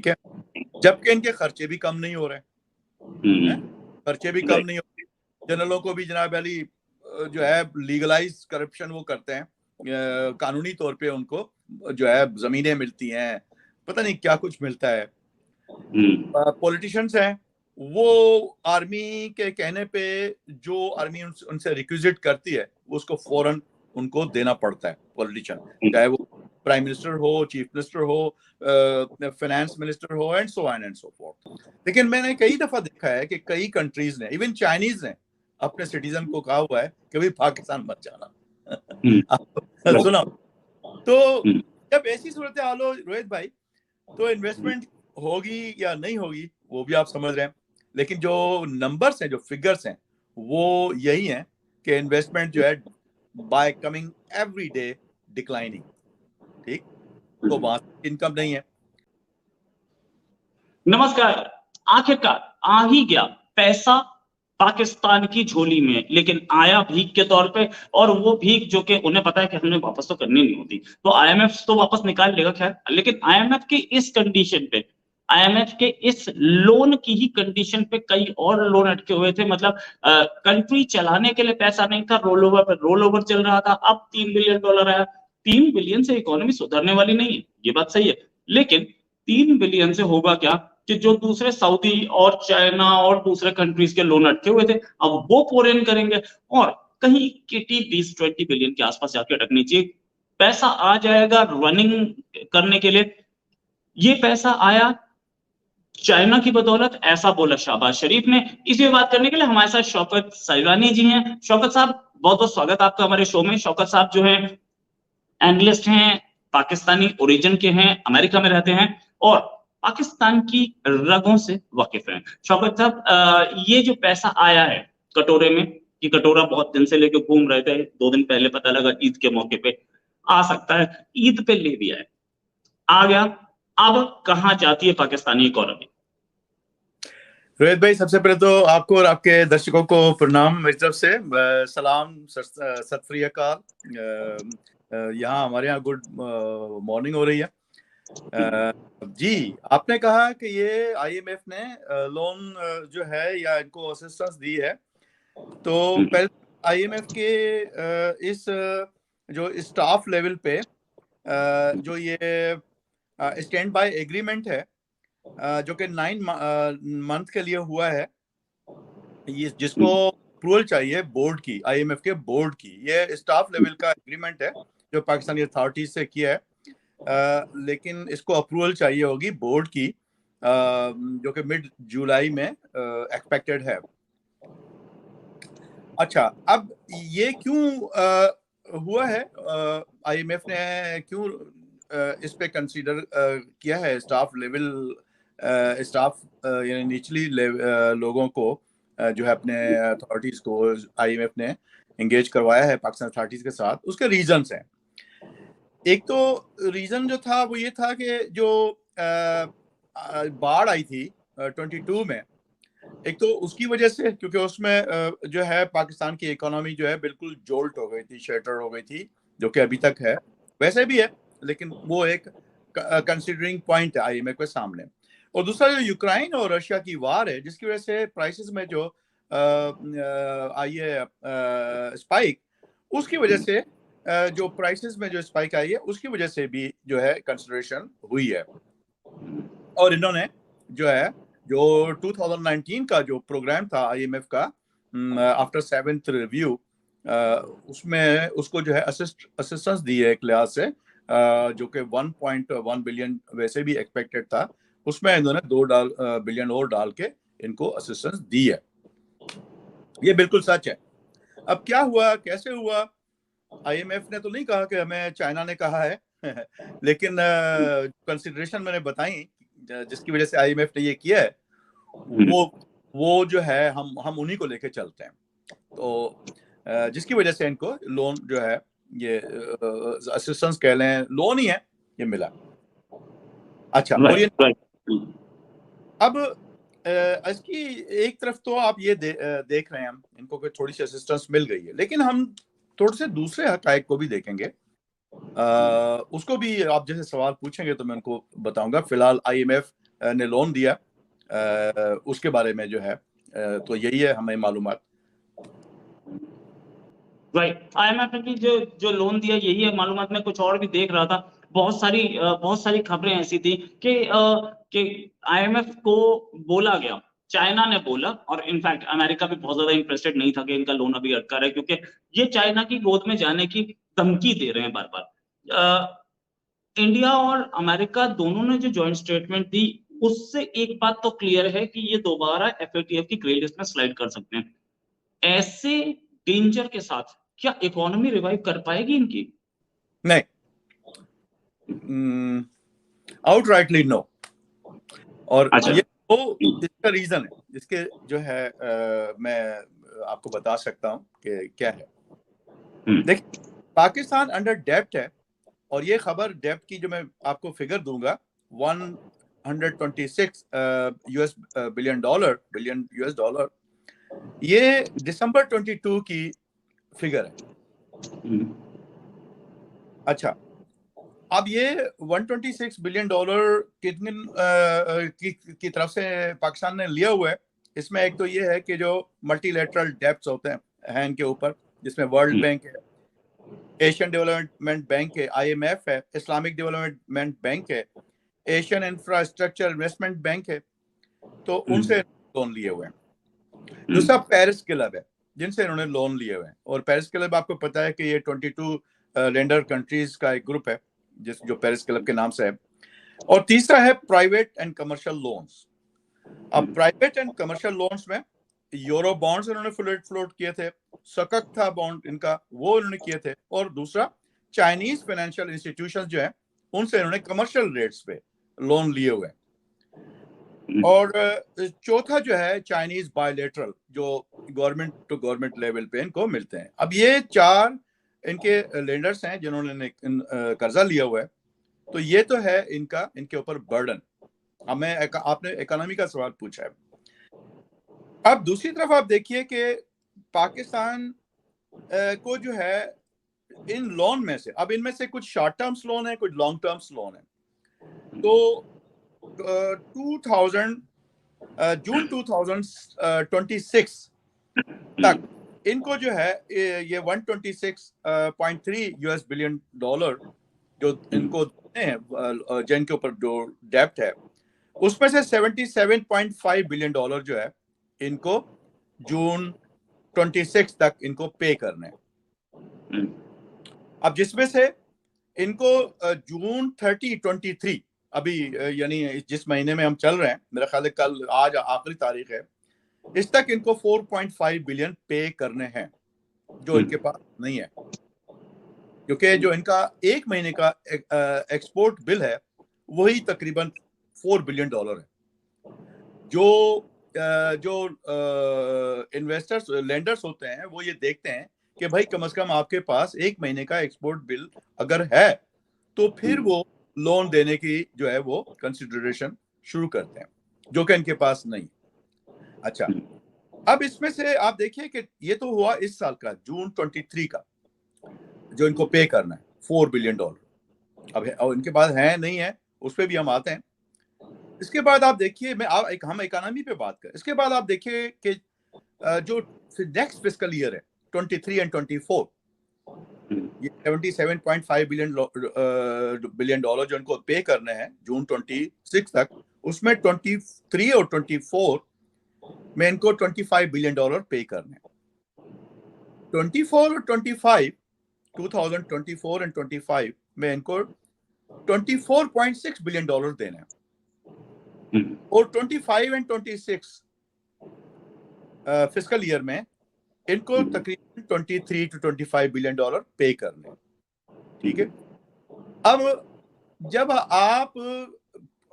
ٹھیک ہے, جبکہ ان کے خرچے بھی کم نہیں ہو رہے, خرچے بھی کم نہیں ہو رہے. جنرلوں کو بھی جناب علی جو ہے لیگلائز کرپشن وہ کرتے ہیں, قانونی طور پہ ان کو جو ہے زمینیں ملتی ہیں, پتہ نہیں کیا کچھ ملتا ہے. پولیٹیشینز ہیں وہ آرمی کے کہنے پہ جو آرمی ان سے ریکویزٹ کرتی ہے اس کو فوراً ان کو دینا پڑتا ہے. پولیٹیشین چاہے وہ prime minister who, chief minister who, finance minister who, and so on and so forth. لیکن میں نے کئی دفعہ دیکھا ہے کہ کئی کنٹریز نے, ایون چائنیز نے, اپنے سٹیزن کو کہا ہوا ہے کہ بھائی پاکستان مت جانا. سنا تو جب ایسی صورتحال ہو روہت بھائی, تو انویسٹمنٹ ہوگی یا نہیں ہوگی وہ بھی آپ سمجھ رہے ہیں, لیکن جو نمبرز ہیں, جو فگرز ہیں, وہ یہی ہیں کہ انویسٹمنٹ جو ہے by coming every day declining. ٹھیک, تو وہاں انکم نہیں ہے. نمسکار, آخرکار آ ہی گیا پیسہ پاکستان کی جھولی میں, لیکن آیا بھیک کے طور پہ, اور وہ بھیک جو کہ انہیں پتا ہے کہ ہم نے واپس تو کرنی نہیں ہوتی, تو آئی ایم ایف تو واپس نکال لے گا خیر. لیکن آئی ایم ایف کی اس کنڈیشن پہ, آئی ایم ایف کے اس لون کی ہی کنڈیشن پہ کئی اور لون اٹکے ہوئے تھے. مطلب کنٹری چلانے کے لیے پیسہ نہیں تھا, رول اوور پہ رول اوور چل رہا تھا. اب $3 بلین آیا. 3 بلین سے اکانومی سدھرنے والی نہیں ہے, یہ بات صحیح ہے, لیکن 3 بلین سے ہوگا کیا کہ جو دوسرے سعودی اور چائنا اور دوسرے کنٹریز کے لون اٹکے ہوئے تھے اب وہ پورے ان کریں گے, اور کہیں کٹی 20-20 بلین کے آس پاس جا کے اٹکنی چاہیے. پیسہ آ جائے گا رننگ کرنے کے لیے. یہ پیسہ آیا چائنا کی بدولت, ایسا بولا شہباز شریف نے. اسی پہ بات کرنے کے لیے ہمارے ساتھ شوکت سیرانی جی ہیں. شوکت صاحب بہت بہت سواگت آپ کا ہمارے شو میں. شوکت صاحب جو ہیں اینالسٹ ہیں, پاکستانی اوریجن کے ہیں, امریکہ میں رہتے ہیں اور پاکستان کی رگوں سے واقف ہیں. شوکت صاحب, یہ جو پیسہ آیا ہے کٹورے میں, یہ کٹورا بہت دن سے لے کے گھوم رہے تھے, 2 دن پہلے پتہ لگا عید کے موقع پہ آ سکتا ہے, عید پہ لے دیا ہے, آ گیا. اب کہاں جاتی ہے پاکستانی اکانومی؟ روہت بھائی, سب سے پہلے تو آپ کو اور آپ کے درشکوں کو پرنام میری طرف سے, سلام, ست سری اکال. یہاں ہمارے یہاں گڈ مارننگ ہو رہی ہے. جی, آپ نے کہا کہ یہ آئی ایم ایف نے لون جو ہے یا ان کو اسسٹنس دی ہے, تو پہلے آئی ایم ایف کے اس جو اسٹاف لیول پہ جو یہ اسٹینڈ بائی ایگریمنٹ ہے جو کہ 9 منتھ کے لیے ہوا ہے, یہ جس کو اپروول چاہیے بورڈ کی, آئی ایم ایف کے بورڈ کی, یہ اسٹاف لیول کا ایگریمنٹ ہے جو پاکستانی اتھارٹیز سے کیا ہے, لیکن اس کو اپروول چاہیے ہوگی بورڈ کی, جو کہ مڈ جولائی میں ایکسپیکٹڈ ہے. اچھا, اب یہ کیوں ہوا ہے, آئی ایم ایف نے کیوں اس پہ کنسیڈر کیا ہے اسٹاف لیول, اسٹاف یعنی نچلی لوگوں کو جو ہے اپنے اتھارٹیز کو آئی ایم ایف نے انگیج کروایا ہے پاکستان اتھارٹیز کے ساتھ, اس کے ریزنس ہیں. ایک تو ریزن جو تھا وہ یہ تھا کہ جو باڑھ آئی تھی 22 میں, ایک تو اس کی وجہ سے, کیونکہ اس میں جو ہے پاکستان کی اکانومی جو ہے بالکل جولٹ ہو گئی تھی, شیٹر ہو گئی تھی, جو کہ ابھی تک ہے, ویسے بھی ہے, لیکن وہ ایک کنسیڈرنگ پوائنٹ ہے آئی ایم ایف کے سامنے. اور دوسرا جو یوکرائن اور رشیا کی وار ہے, جس کی وجہ سے پرائسز میں جو آئی ہے اسپائک, اس کی وجہ سے جو پرائسز میں جو اسپائک آئی ہے اس کی وجہ سے بھی جو ہے کنسیڈریشن ہوئی ہے. اور انہوں نے جو ہے جو 2019 کا جو پروگرام تھا آئی ایم ایف کا آفٹر 7th ریویو, اس میں اس کو جو ہے اسسٹنس دی ہے ایک لحاظ سے, جو کہ 1.1 بلین ویسے بھی ایکسپیکٹڈ تھا, اس میں انہوں نے 2 بلین اور ڈال کے ان کو اسسٹنس دی ہے. یہ بالکل سچ ہے. اب کیا ہوا, کیسے ہوا, آئی ایم ایف نے تو نہیں کہا کہ ہمیں چائنا نے کہا ہے, لیکن کنسیڈریشن میں نے بتائی جس کی وجہ سے آئی ایم ایف نے یہ کیا ہے, وہ جو ہے ہم انہی کو لے کے چلتے ہیں, تو جس کی وجہ سے ان کو لون جو ہے یہ اسسٹنس کہہ لیں, لون ہی ہے, یہ ملا. اچھا, اور یہ اب اس کی ایک طرف تو آپ یہ دیکھ رہے ہیں ہم ان کو کہ تھوڑی سی اسسٹنس مل گئی ہے, لیکن ہم تھوڑے سے دوسرے حقائق کو بھی دیکھیں گے, اس کو بھی آپ جیسے سوال پوچھیں گے تو میں ان کو بتاؤں گا. فی الحال آئی ایم ایف ने लोन दिया, उसके बारे में जो है तो यही है हमें मालूमात। राइट, IMF ने भी जो लोन दिया यही है मालूमात। में कुछ और भी देख रहा था, बहुत सारी खबरें ऐसी थी कि IMF को बोला गया, चाइना ने बोला, और इनफैक्ट अमेरिका भी बहुत ज्यादा इंटरेस्टेड नहीं था कि इनका लोन अभी अटका रहा है, क्योंकि ये चाइना की गोद में जाने की धमकी दे रहे हैं बार बार। इंडिया और अमेरिका दोनों ने जो जॉइंट स्टेटमेंट दी, उससे एक बात तो क्लियर है कि ये दोबारा FATF की ग्रे लिस्ट में स्लाइड कर सकते हैं। ऐसे डेंजर के साथ क्या इकोनॉमी रिवाइव कर पाएगी इनकी? नहीं, आउटराइटली नो। और अच्छा। ये वो इसका रीजन है, इसके जो है मैं आपको बता सकता हूं कि क्या है। देखिए, पाकिस्तान अंडर डेप्ट है, और ये खबर डेप्ट की जो मैं आपको फिगर दूंगा, 126 बिलियन US डॉलर, ये दिसंबर 22 की फिगर है। अच्छा, अब ये 126 बिलियन डॉलर कितने की तरफ से पाकिस्तान ने लिया हुआ है। इसमें एक तो ये है कि जो मल्टीलेटरल डेब्ट्स होते हैं इनके ऊपर, जिसमें वर्ल्ड बैंक है, एशियन डेवलपमेंट बैंक है, IMF है, इस्लामिक डेवलपमेंट बैंक है, एशियन इंफ्रास्ट्रक्चर इन्वेस्टमेंट बैंक है, तो उनसे लोन लिए हुए हैं। दूसरा पेरिस क्लब है, जिनसे इन्होंने लोन लिए हुए हैं, और पेरिस क्लब आपको पता है कि ये 22 लेंडर कंट्रीज का एक ग्रुप है जो पेरिस क्लब के नाम से है। और तीसरा है प्राइवेट एंड कमर्शियल लोन्स। अब प्राइवेट एंड कमर्शियल लोन्स में यूरो बॉन्ड्स इन्होंने फ्लोट किए थे, सकक था बॉन्ड इनका, वो इन्होंने किए थे, और दूसरा चाइनीज फाइनेंशियल इंस्टीट्यूशंस जो है उनसे इन्होंने कमर्शियल रेट्स पे लोन लिए हुए हैं। और चौथा जो है चाइनीज बायलेटरल, जो गवर्नमेंट टू गवर्नमेंट लेवल पे इनको मिलते हैं। अब ये चार इनके लेंडर्स हैं जिन्होंने कर्जा लिया हुआ है, तो ये तो है इनके ऊपर बर्डन। आपने इकोनॉमी का सवाल पूछा है। अब दूसरी तरफ आप देखिए कि पाकिस्तान को जो है इन लोन में से, अब इनमें से कुछ शॉर्ट टर्म्स लोन है, कुछ लॉन्ग टर्म्स लोन है। तो जून 2026 तक इनको जो है ये 126.3 US बिलियन डॉलर जो इनको हैं, जिनके ऊपर जो डेप्ट है, उसमें से 77.5 बिलियन डॉलर जो है इनको जून 26 तक इनको पे करने हैं। अब जिसमें से इनको जून 30 अभी यानी जिस महीने में हम चल रहे हैं, मेरा ख्याल है कल आज आखिरी तारीख है, इस तक इनको 4.5 बिलियन पे करने हैं, जो इनके पास नहीं है, क्योंकि जो इनका एक महीने का एक्सपोर्ट बिल है वही तकरीबन 4 बिलियन डॉलर है। जो इन्वेस्टर्स लेंडर्स होते हैं वो ये देखते हैं कि भाई कम से कम आपके पास एक महीने का एक्सपोर्ट बिल अगर है तो फिर वो लोन देने की जो है वो कंसिडरेशन शुरू करते हैं, जो कि इनके पास नहीं। अच्छा, अब इसमें से आप देखिए कि ये तो हुआ इस साल का जून 23 का, जो इनको पे करना है 4 बिलियन डॉलर। अब और इनके पास है नहीं है, उस पर भी हम आते हैं। इसके बाद आप देखिए, हम इकोनॉमी पे बात करें, इसके बाद आप देखिए कि जो नेक्स्ट फिस्कल ईयर है 23 एंड 24, ये 77.5 बिलियन डॉलर जो इनको पे करने हैं जून 26 तक, उसमें 23 और 24 में इनको 25 बिलियन डॉलर पे करने हैं। 24 और 25, 2024 एंड 25 में इनको 24.6 बिलियन डॉलर देने हैं, और 25 एंड 26 फिस्कल ईयर में इनको तकरीबन 23 to 25 बिलियन डॉलर पे करने। ठीक है, अब जब आप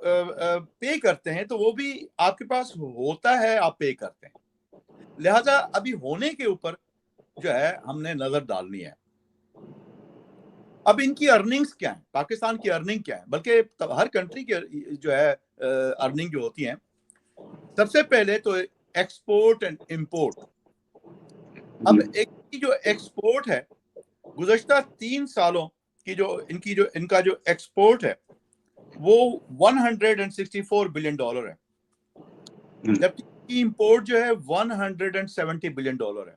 पे करते हैं तो वो भी आपके पास होता है, आप पे करते हैं, लिहाजा अभी होने के ऊपर जो है हमने नजर डालनी है। अब इनकी अर्निंग्स क्या है, पाकिस्तान की अर्निंग क्या है, बल्कि हर कंट्री की जो है अर्निंग जो होती है, सबसे पहले तो एक्सपोर्ट एंड इंपोर्ट। अब जो एक्सपोर्ट है, गुज़श्ता 3 सालों की जो इनका जो एक्सपोर्ट है وہ $164 بلین ہے, جبکہ امپورٹ جو ہے $170 بلین ہے,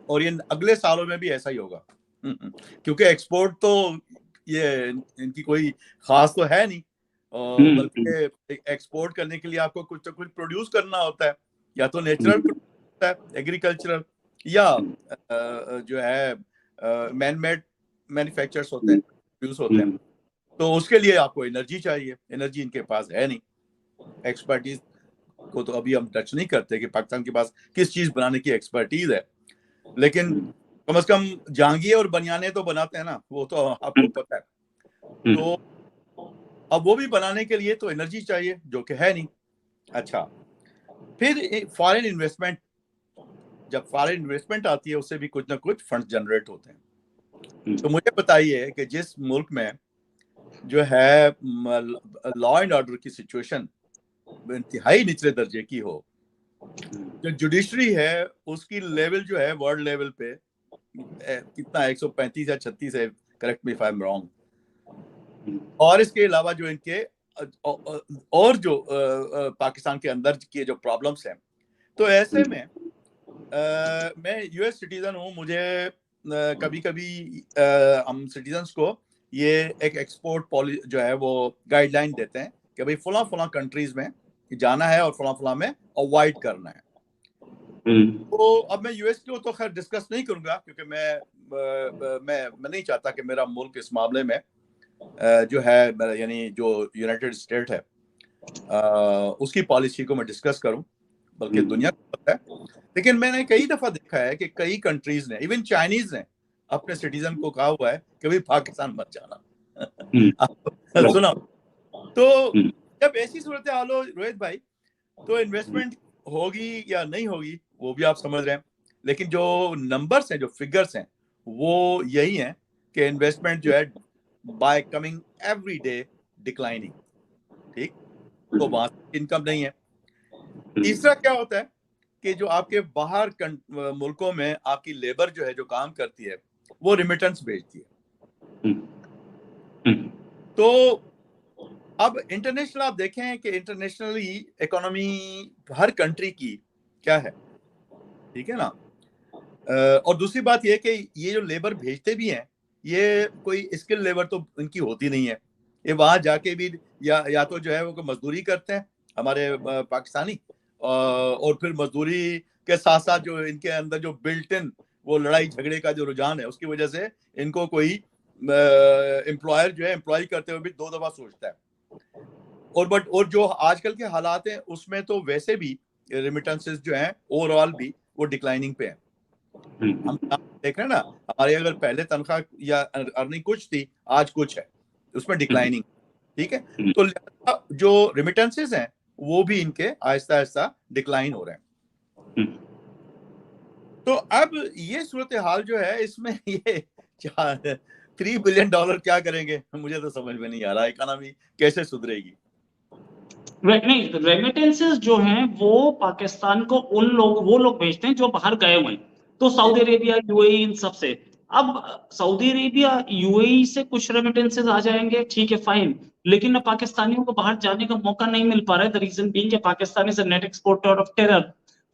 اور یہ اگلے سالوں میں بھی ایسا ہی ہوگا, کیونکہ ایکسپورٹ تو یہ ان کی کوئی خاص تو ہے نہیں, بلکہ ایکسپورٹ کرنے کے لیے آپ کو کچھ نہ کچھ پروڈیوس کرنا ہوتا ہے, یا تو نیچرل ہوتا ہے ایگریکلچرل, یا جو ہے مین میڈ مینوفیکچرز ہوتے ہیں, پروڈیوس ہوتے ہیں. تو اس کے لیے آپ کو انرجی چاہیے, انرجی ان کے پاس ہے نہیں. ایکسپرٹیز کو تو ابھی ہم ٹچ نہیں کرتے کہ پاکستان کے پاس کس چیز بنانے کی ایکسپرٹیز ہے, لیکن کم از کم جہانگیر اور بنیانے تو بناتے ہیں نا, وہ تو آپ کو پتہ ہے. تو اب وہ بھی بنانے کے لیے تو انرجی چاہیے, جو کہ ہے نہیں. اچھا, پھر فارن انویسٹمنٹ, جب فارن انویسٹمنٹ آتی ہے اس سے بھی کچھ نہ کچھ فنڈ جنریٹ ہوتے ہیں. تو مجھے بتائیے کہ جس ملک میں جو ہے لا اینڈ آرڈر کی سچویشن انتہائی نچلے درجے کی ہو, جو جوڈیشری ہے اس کی لیول جو ہے ورلڈ لیول پہ کتنا 135 یا 36 ہے, correct me if I am wrong, اور اس کے علاوہ جو ان کے اور جو پاکستان کے اندر کی جو پرابلمس ہیں, تو ایسے میں میں یو ایس سٹیزن ہوں, مجھے کبھی کبھی ہم سٹیزنس کو یہ ایک ایکسپورٹ جو ہے وہ گائیڈ لائن دیتے ہیں کہ بھئی فلاں فلاں کنٹریز میں جانا ہے اور فلاں فلاں میں اوائڈ کرنا ہے. تو اب میں یو ایس کو تو خیر ڈسکس نہیں کروں گا, کیونکہ میں نہیں چاہتا کہ میرا ملک اس معاملے میں جو ہے یعنی جو یونائٹڈ اسٹیٹ ہے اس کی پالیسی کو میں ڈسکس کروں, بلکہ دنیا کو پتہ ہے. لیکن میں نے کئی دفعہ دیکھا ہے کہ کئی کنٹریز نے, ایون چائنیز نے اپنے سٹیزن کو کہا ہوا ہے کہ بھئی پاکستان مت جانا. سنا, تو جب ایسی صورتحال ہو روہت بھائی, تو انویسٹمنٹ ہوگی یا نہیں ہوگی وہ بھی آپ سمجھ رہے ہیں, لیکن جو نمبرز ہیں, جو فگرز ہیں, وہ یہی ہیں کہ انویسٹمنٹ جو ہے by coming every day declining. ٹھیک, تو وہاں سے انکم نہیں ہے. تیسرا کیا ہوتا ہے کہ جو آپ کے باہر ملکوں میں آپ کی لیبر جو ہے جو کام کرتی ہے وہ ریمیٹنس بھیجتی ہے. تو اب انٹرنیشنل آپ دیکھیں کہ انٹرنیشنلی اکانومی ہر کنٹری کی کیا ہے, ٹھیک ہے نا. اور دوسری بات یہ کہ یہ جو لیبر بھیجتے بھی ہیں یہ کوئی اسکل لیبر تو ان کی ہوتی نہیں ہے, یہ وہاں جا کے بھی یا تو جو ہے وہ مزدوری کرتے ہیں ہمارے پاکستانی, اور پھر مزدوری کے ساتھ ساتھ جو ان کے اندر جو بلٹ ان وہ لڑائی جھگڑے کا جو رجحان ہے اس کی وجہ سے ان کو کوئی امپلائر جو ہے امپلائی کرتے ہوئے بھی 2 دفعہ سوچتا ہے. اور جو آج کل کے حالات ہیں اس میں تو ویسے بھی ریمیٹنسز جو ہیں اوور آل بھی وہ ڈکلائننگ پہ ہیں. ہم دیکھ رہے ہیں نا, ہماری اگر پہلے تنخواہ یا ارننگ کچھ تھی, آج کچھ ہے, اس میں ڈکلائننگ. ٹھیک ہے, تو جو ریمیٹنسز ہیں وہ بھی ان کے آہستہ آہستہ ڈکلائن ہو رہے ہیں. تو اب یہ صورتحال جو ہے اس میں یہ $3 بلین کیا کریں گے, مجھے تو سمجھ میں نہیں آ رہا اکانومی کیسے سدھرے گی. نہیں, ریمیٹنسز جو ہیں وہ پاکستان کو وہ لوگ بھیجتے ہیں جو باہر گئے ہوئے ہیں. تو سعودی عربیہ, یو اے ای, ان سب سے. اب سعودی عربیہ, یو اے ای سے کچھ ریمیٹنسز آ جائیں گے, ٹھیک ہے فائن, لیکن پاکستانیوں کو باہر جانے کا موقع نہیں مل پا رہا ہے. the reason being کہ Pakistan is a net exporter of terror.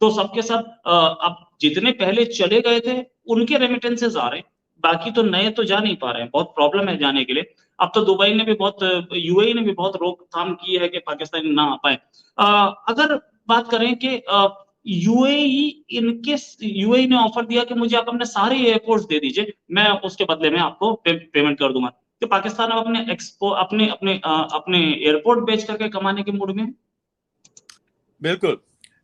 تو سب کے سب اب جتنے پہلے چلے گئے تھے ان کے ریمیٹنسز آ رہے ہیں, باقی تو نئے تو جا نہیں پا رہے ہیں, بہت پرابلم ہے جانے کے لیے. اب تو دبئی نے بھی بہت, یو اے ای نے بھی بہت روک تھام کی ہے کہ پاکستانی نہ آ پائے. اگر بات کریں کہ یو اے ای نے آفر دیا کہ مجھے آپ اپنے سارے ایئرپورٹس دے دیجئے, میں اس کے بدلے میں آپ کو پیمنٹ کر دوں گا. کہ پاکستان اب اپنے ایئرپورٹ بیچ کر کے کمانے کے موڈ میں. بالکل.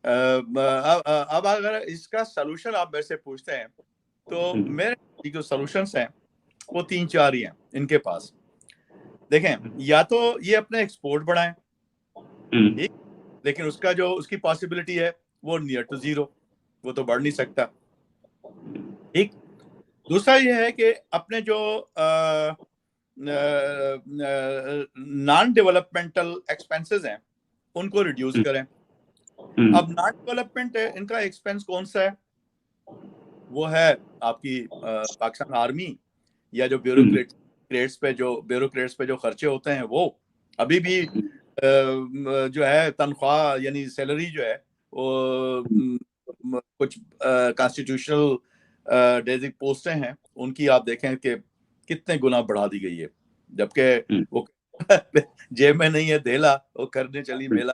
اب اگر اس کا سلوشن آپ میرے سے پوچھتے ہیں تو میرے جو سلوشنس ہیں وہ 3-4 ہی ہیں ان کے پاس. دیکھیں, یا تو یہ اپنے ایکسپورٹ بڑھائیں, ٹھیک, لیکن اس کی پاسبلٹی ہے وہ نیئر ٹو زیرو, وہ تو بڑھ نہیں سکتا. ٹھیک. دوسرا یہ ہے کہ اپنے جو نان ڈیولپمنٹل ایکسپینسز ہیں ان کو ریڈیوس کریں. اب نان ڈیولپمنٹ ان کا ایکسپینس کون سا ہے, وہ ہے آپ کی پاکستان آرمی یا جو بیوروکریٹ क्रेड्स पे जो ब्यूरोक्रेट्स पे जो खर्चे होते हैं वो अभी भी जो है तनख्वाह यानी सैलरी जो है वो कुछ कॉन्स्टिट्यूशनल बेसिक पोस्टें हैं उनकी आप देखें कि कितने गुना बढ़ा दी गई है, जबकि वो जेब में नहीं है धेला, वो करने चली मेला।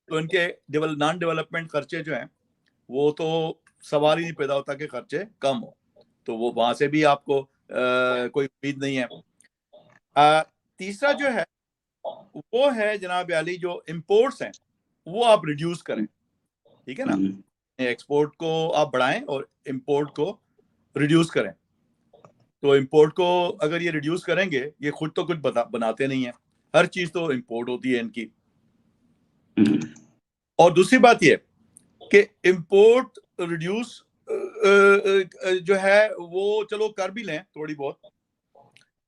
तो इनके नॉन डेवलपमेंट खर्चे जो हैं वो तो सवाल ही नहीं पैदा होता कि खर्चे कम हो, तो वो वहां से भी आपको कोई उम्मीद नहीं है। तीसरा जो है वो है जनाब अली, जो इंपोर्ट्स हैं वो आप रिड्यूस करें, ठीक है ना, एक्सपोर्ट को आप बढ़ाएं और इंपोर्ट को रिड्यूस करें। तो इंपोर्ट को अगर ये रिड्यूस करेंगे, ये खुद तो कुछ बनाते नहीं है, हर चीज तो इंपोर्ट होती है इनकी। और दूसरी बात ये कि इंपोर्ट रिड्यूस जो है वो चलो कर भी लें थोड़ी बहुत,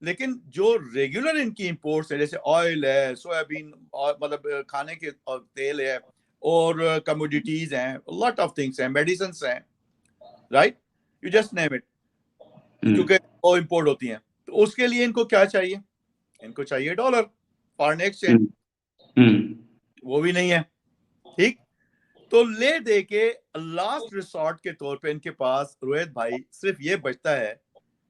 लेकिन जो रेगुलर इनकी इंपोर्ट्स है जैसे ऑयल है, सोयाबीन मतलब खाने के तेल है और कमोडिटीज हैं, लॉट ऑफ थिंग्स हैं, मेडिसिन हैं, right, you just name it, क्योंकि वो इंपोर्ट होती हैं। तो उसके लिए इनको क्या चाहिए? इनको चाहिए डॉलर, फॉरेन एक्सचेंज, वो भी नहीं है, ठीक। तो ले दे के लास्ट रिसोर्ट के तौर पे इनके पास रोहित भाई सिर्फ ये बचता है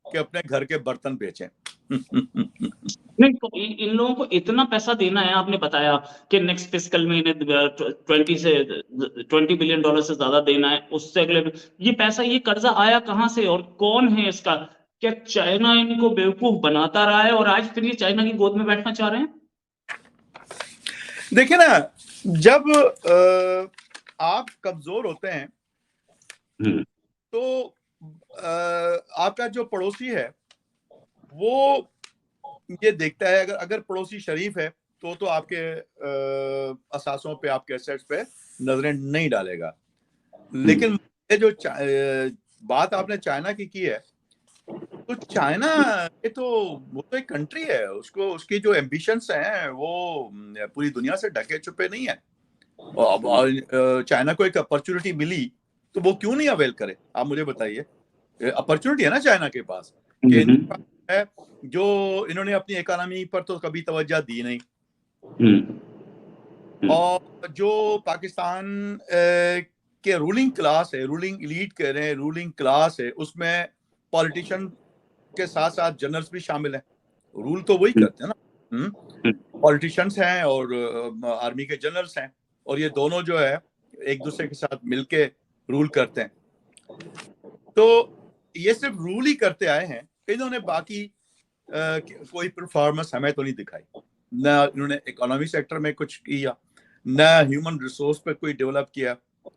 कि अपने घर के बर्तन बेचें। नहीं तो इन लोगों को इतना पैसा देना है, आपने बताया कि नेक्स्ट फिस्कल में इन्हें 20 बिलियन डॉलर से ज्यादा देना है, उससे अगले ये पैसा, ये कर्जा आया कहां से और कौन है इसका? क्या चाइना इनको बेवकूफ बनाता रहा है और आज फिर ये चाइना की गोद में बैठना चाह रहे हैं? देखिए ना, जब आप कमजोर होते हैं तो आपका जो पड़ोसी है वो ये देखता है, अगर पड़ोसी शरीफ है तो आपके असासों पे, आपके एसेट्स पे नजरें नहीं डालेगा। लेकिन ये जो बात आपने चाइना की है, तो चाइना ये तो वो तो एक कंट्री है, उसको उसकी जो एम्बिशंस हैं वो पूरी दुनिया से ढके छुपे नहीं है। और चाइना को एक अपॉर्चुनिटी मिली तो वो क्यों नहीं अवेल करे? आप मुझे बताइए, अपॉर्चुनिटी है ना चाइना के पास, कि इनके पास है, जो इन्होंने अपनी इकोनॉमी पर तो कभी तवज्जो दी नहीं। और जो पाकिस्तान के रूलिंग क्लास है, रूलिंग एलीट कह रहे हैं, रूलिंग क्लास है, उसमें पॉलिटिशियन के साथ साथ जनरल्स भी शामिल हैं। रूल तो वही करते हैं ना, पॉलिटिशियंस हैं और आर्मी के जनरल्स हैं, और ये दोनों जो है एक दूसरे के साथ मिलके रूल करते हैं। तो ये सिर्फ रूल ही करते आए हैं, इन्होंने बाकी कोई परफॉर्मेंस हमें तो नहीं दिखाई, ना इन्होंने इकोनॉमी सेक्टर में कुछ किया, ना ह्यूमन रिसोर्स पे कोई डेवलप किया,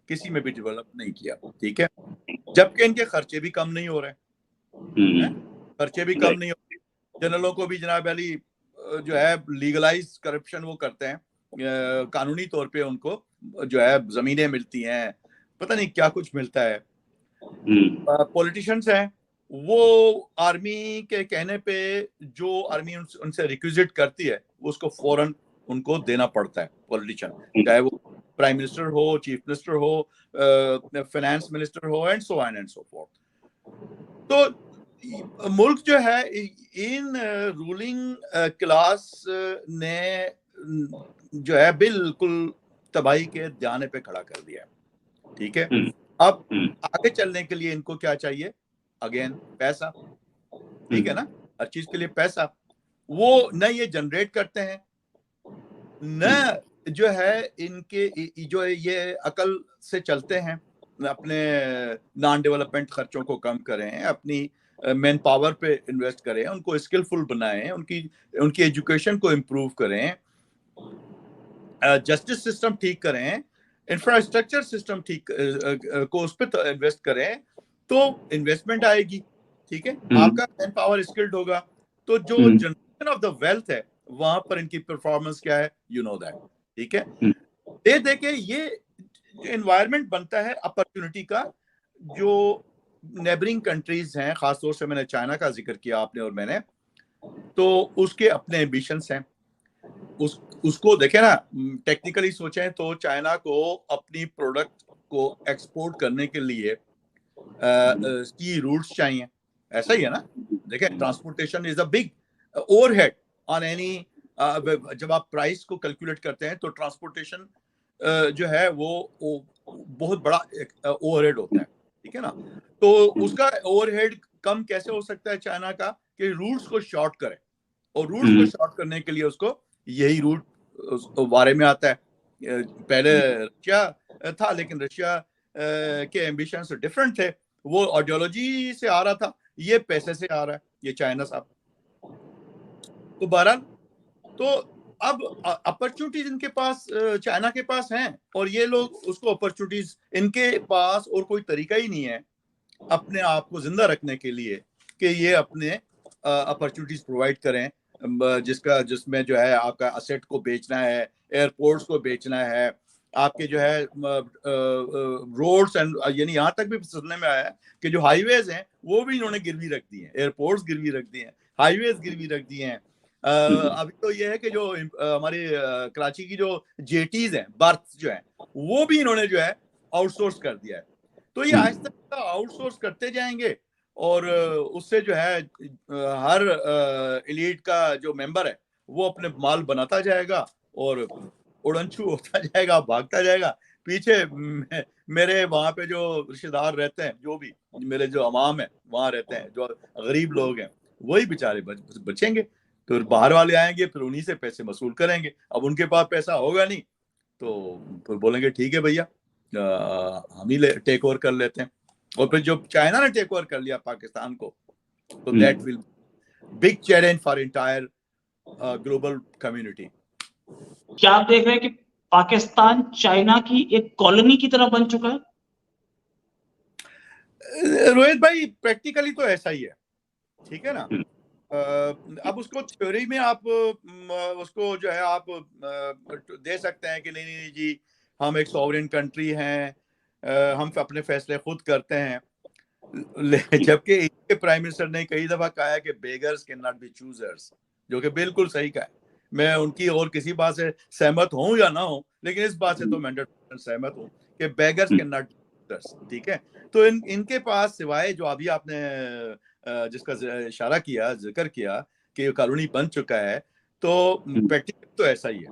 किसी में भी डेवलप नहीं किया, ठीक है। जबकि इनके खर्चे भी कम नहीं हो रहे हैं, खर्चे भी कम नहीं हो रहे। जनरलों को भी जनाब अली जो है लीगलाइज करप्शन वो करते हैं, कानूनी तौर पे उनको जो है जमीनें मिलती हैं, पता नहीं क्या कुछ मिलता है। पॉलिटिशियंस हैं, वो आर्मी के कहने पे जो आर्मी उनसे रिक्विजिट करती है उसको फौरन उनको देना पड़ता है। पॉलिटिशियन चाहे वो प्राइम मिनिस्टर हो, चीफ मिनिस्टर हो, फाइनेंस मिनिस्टर हो, and so on and so fourth. तो मुल्क जो है इन रूलिंग क्लास ने जो है बिल्कुल तबाही के दाने पे खड़ा कर दिया, ठीक है। अब आगे चलने के लिए इनको क्या चाहिए? अगेन पैसा, ठीक है ना, हर चीज के लिए पैसा। वो न ये जनरेट करते हैं, न जो है इनके जो है ये अकल से चलते हैं, अपने नॉन डेवलपमेंट खर्चों को कम करें, अपनी मैन पावर पे इन्वेस्ट करें, उनको स्किलफुल बनाएं, उनकी एजुकेशन को इम्प्रूव करें, जस्टिस सिस्टम ठीक करें, इंफ्रास्ट्रक्चर सिस्टम ठीक को उस पर इन्वेस्ट करें, तो इन्वेस्टमेंट आएगी, ठीक है, आपका मैन पावर स्किल्ड होगा, तो जो जनरेशन ऑफ द वेल्थ है वहां पर इनकी परफॉर्मेंस क्या है, यू नो दैट, ठीक है। ये देखे ये एनवायरनमेंट बनता है अपॉर्चुनिटी का। जो नेबरिंग कंट्रीज हैं, खासतौर से मैंने चाइना का जिक्र किया आपने और मैंने, तो उसके अपने एम्बिशंस हैं। उसको देखें ना, टेक्निकली सोचें तो चाइना को अपनी प्रोडक्ट को एक्सपोर्ट करने के लिए सी रूट्स चाहिए, ऐसा ही है ना। देखें, transportation is a big overhead on any, जब आप प्राइस को कैलकुलेट करते हैं तो ट्रांसपोर्टेशन जो है वो बहुत बड़ा ओवरहेड होता है, ठीक है ना। तो उसका ओवरहेड कम कैसे हो सकता है चाइना का, कि रूट्स को शॉर्ट करे, और रूट्स को शॉर्ट करने के लिए उसको यही रूट बारे में आता है। पहले रशिया था, लेकिन रशिया के एम्बिशन से डिफरेंट थे, वो आइडियोलॉजी से आ रहा था, ये पैसे से आ रहा है, ये चाइना साहब। तो बहरहाल, तो अब अपॉर्चुनिटीज इनके पास, चाइना के पास हैं, और ये लोग उसको अपॉर्चुनिटीज, इनके पास और कोई तरीका ही नहीं है अपने आप को जिंदा रखने के लिए कि ये अपने अपॉर्चुनिटीज प्रोवाइड करें, जिसमें जो है आपका असेट को बेचना है, एयरपोर्ट्स को बेचना है, आपके जो है रोड्स एंड, यानी यहाँ तक भी सुनने में आया है कि जो हाईवेज हैं वो भी इन्होंने गिरवी रख दी है, एयरपोर्ट्स गिरवी रख दिए हैं, हाईवेज गिरवी रख दिए हैं। अभी तो ये है कि जो हमारी कराची की जो जेटीज हैं, बर्थ जो है, वो भी इन्होंने जो है आउटसोर्स कर दिया है। तो ये आहिस्ता आउटसोर्स करते जाएंगे, और उससे जो है हर एलीट का जो मेंबर है वो अपने माल बनाता जाएगा और उड़नछू होता जाएगा, भागता जाएगा पीछे। मेरे वहां पे जो रिश्तेदार रहते हैं, जो भी मेरे जो अवाम है वहां रहते हैं, जो गरीब लोग हैं, वही बेचारे बचेंगे। फिर बाहर वाले आएंगे, फिर उन्हीं से पैसे वसूल करेंगे। अब उनके पास पैसा होगा नहीं, तो फिर बोलेंगे ठीक है भैया, हम ही टेक ओवर कर लेते हैं। और फिर जब चाइना ने टेक ओवर कर लिया पाकिस्तान को, तो that will big challenge for entire global community. क्या आप देख रहे हैं कि पाकिस्तान चाइना की एक कॉलोनी की तरह बन चुका है? रोहित भाई, प्रैक्टिकली तो ऐसा ही है, ठीक है ना। अब उसको थ्योरी में आप उसको जो है आप दे सकते हैं कि नहीं जी, हम एक सॉवरेन कंट्री हैं, हम अपने फैसले खुद करते हैं, जबकि इनके प्राइम मिनिस्टर ने कई दफा कहा है कि beggars can not be choosers, जो कि बिल्कुल सही कहा है। मैं उनकी और किसी बात से सहमत हूं या ना हूं, लेकिन इस बात से तो मैं 100% सहमत हूं कि बेगर्स कैन नॉट चूजर्स, ठीक है। तो इनके पास सिवाय जो अभी आपने जिसका इशारा किया, जिक्र किया कि कॉलोनी बन चुका है, तो प्रैक्टिकली तो ऐसा ही है।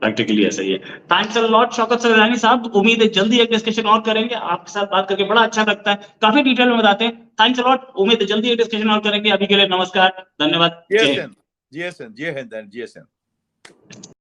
प्रैक्टिकली ऐसा ही है। Thanks a lot Shaukat Sarani साहब, उम्मीद है जल्दी एक डिस्कशन और करेंगे, आपके साथ बात करके बड़ा अच्छा लगता है, काफी डिटेल में बताते हैं। थैंक्स अ लॉट, उम्मीद है जल्दी एक डिस्कशन और करेंगे। अभी के लिए नमस्कार, धन्यवाद, जय हिंद। जय हिंद, जय हिंद, जय हिंद।